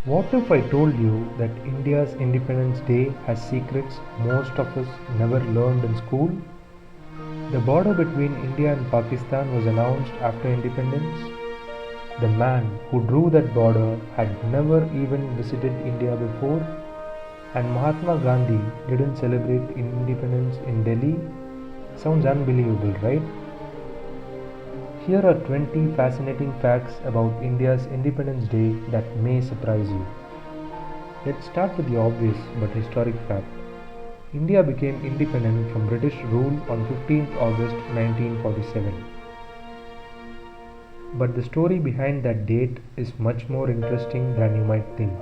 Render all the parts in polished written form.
What if I told you that India's Independence Day has secrets most of us never learned in school? The border between India and Pakistan was announced after independence. The man who drew that border had never even visited India before, and Mahatma Gandhi didn't celebrate independence in Delhi. Sounds unbelievable, right? Here are 20 fascinating facts about India's Independence Day that may surprise you. Let's start with the obvious but historic fact. India became independent from British rule on 15th August 1947. But the story behind that date is much more interesting than you might think.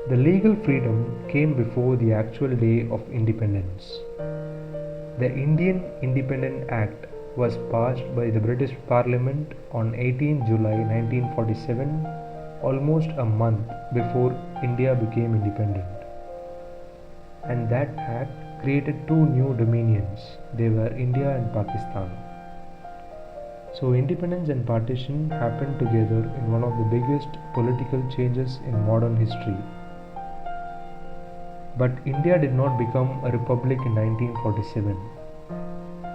The legal freedom came before the actual day of independence. The Indian Independence Act was passed by the British Parliament on 18 July 1947, almost a month before India became independent. And that act created two new dominions. They were India and Pakistan. So independence and partition happened together in one of the biggest political changes in modern history. But India did not become a republic in 1947.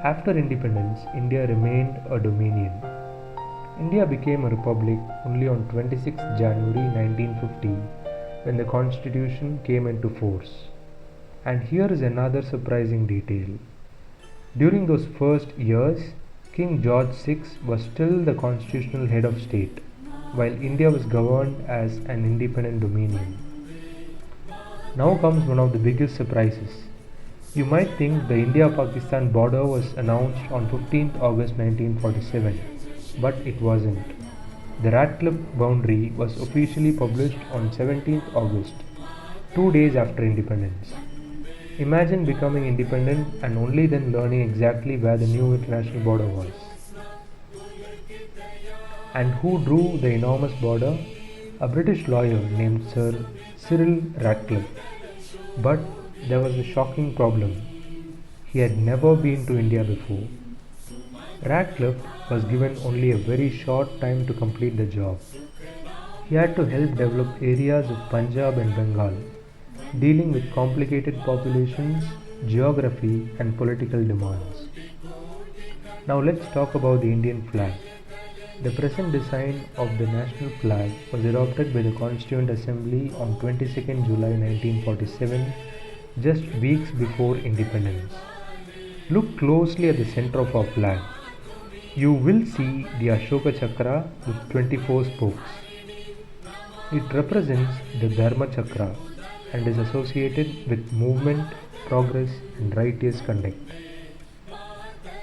After independence, India remained a dominion. India became a republic only on 26 January 1950 when the constitution came into force. And here is another surprising detail. During those first years, King George VI was still the constitutional head of state, while India was governed as an independent dominion. Now comes one of the biggest surprises. You might think the India-Pakistan border was announced on 15th August 1947, but it wasn't. The Radcliffe boundary was officially published on 17th August, 2 days after independence. Imagine becoming independent and only then learning exactly where the new international border was. And who drew the enormous border? A British lawyer named Sir Cyril Radcliffe. But there was a shocking problem. He had never been to India before. Radcliffe was given only a very short time to complete the job. He had to help develop areas of Punjab and Bengal, dealing with complicated populations, geography, and political demands. Now let's talk about the Indian flag. The present design of the national flag was adopted by the Constituent Assembly on 22nd July 1947, just weeks before independence. Look closely at the center of our flag. You will see the Ashoka Chakra with 24 spokes. It represents the Dharma Chakra and is associated with movement, progress, and righteous conduct.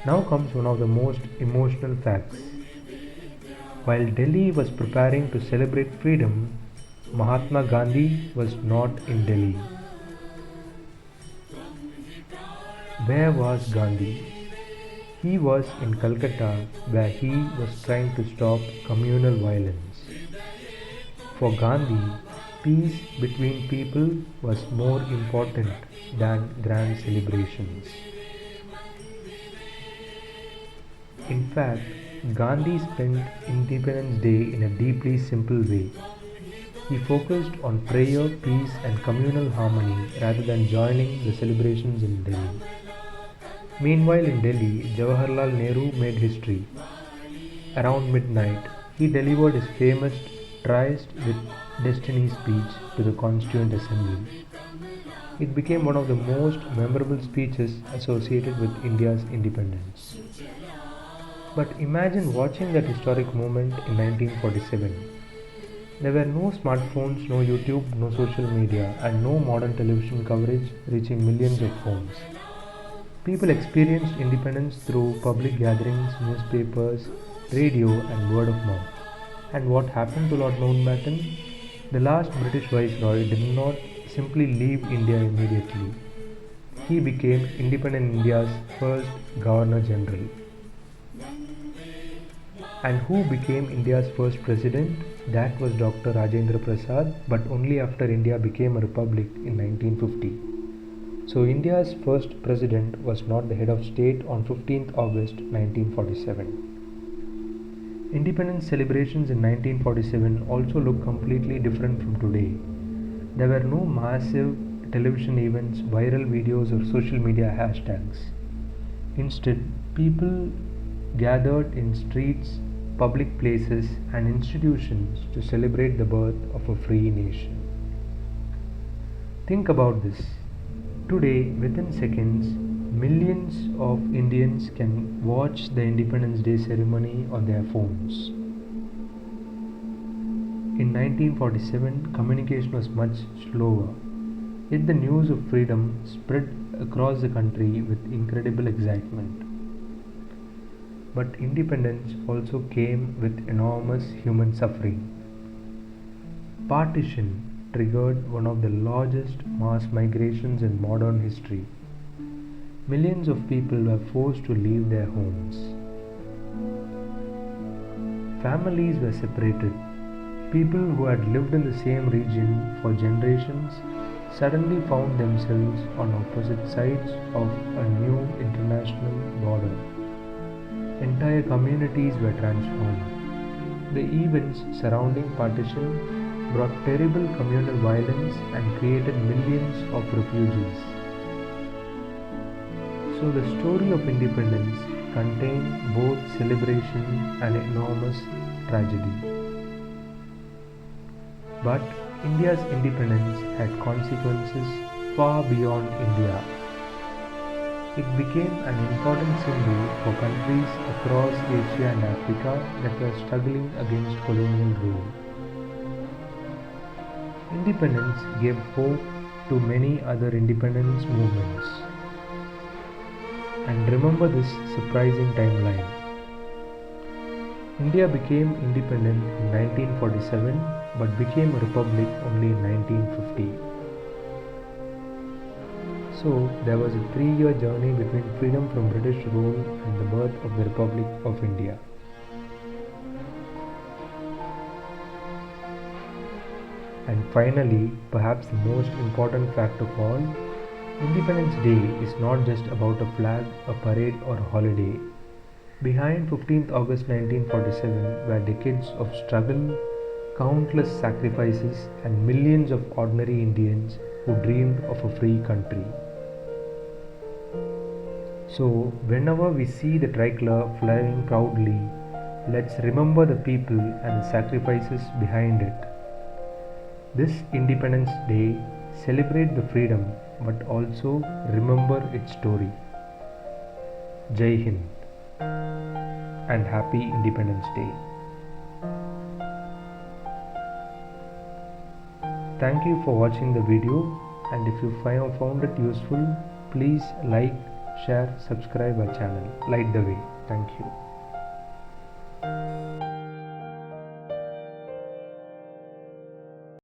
Now comes one of the most emotional facts. While Delhi was preparing to celebrate freedom, Mahatma Gandhi was not in Delhi. Where was Gandhi? He was in Calcutta, where he was trying to stop communal violence. For Gandhi, peace between people was more important than grand celebrations. In fact, Gandhi spent Independence Day in a deeply simple way. He focused on prayer, peace, and communal harmony rather than joining the celebrations in Delhi. Meanwhile, in Delhi, Jawaharlal Nehru made history. Around midnight, he delivered his famous Tryst with Destiny speech to the Constituent Assembly. It became one of the most memorable speeches associated with India's independence. But imagine watching that historic moment in 1947. There were no smartphones, no YouTube, no social media, and no modern television coverage reaching millions of homes. People experienced independence through public gatherings, newspapers, radio, and word of mouth. And what happened to Lord Mountbatten? The last British Viceroy did not simply leave India immediately. He became independent India's first Governor General. And who became India's first president? That was Dr. Rajendra Prasad, but only after India became a republic in 1950. So India's first president was not the head of state on 15th August 1947. Independence celebrations in 1947 also look completely different from today. There were no massive television events, viral videos, or social media hashtags. Instead, people gathered in streets, public places, and institutions to celebrate the birth of a free nation. Think about this. Today, within seconds, millions of Indians can watch the Independence Day ceremony on their phones. In 1947, communication was much slower, yet the news of freedom spread across the country with incredible excitement. But independence also came with enormous human suffering. Partition triggered one of the largest mass migrations in modern history. Millions of people were forced to leave their homes. Families were separated. People who had lived in the same region for generations suddenly found themselves on opposite sides of a new international border. Entire communities were transformed. The events surrounding partition brought terrible communal violence and created millions of refugees. So the story of independence contained both celebration and enormous tragedy. But India's independence had consequences far beyond India. It became an important symbol for countries across Asia and Africa that were struggling against colonial rule. Independence gave hope to many other independence movements. And remember this surprising timeline. India became independent in 1947 but became a republic only in 1950. So there was a 3-year journey between freedom from British rule and the birth of the Republic of India. And finally, perhaps the most important fact of all, Independence Day is not just about a flag, a parade, or a holiday. Behind 15th August 1947 were decades of struggle, countless sacrifices, and millions of ordinary Indians who dreamed of a free country. So, whenever we see the tricolor flying proudly, let's remember the people and the sacrifices behind it. This Independence Day, celebrate the freedom but also remember its story. Jai Hind and Happy Independence Day. Thank you for watching the video, and if you found it useful, please like, share, subscribe our channel. Light the way. Thank you.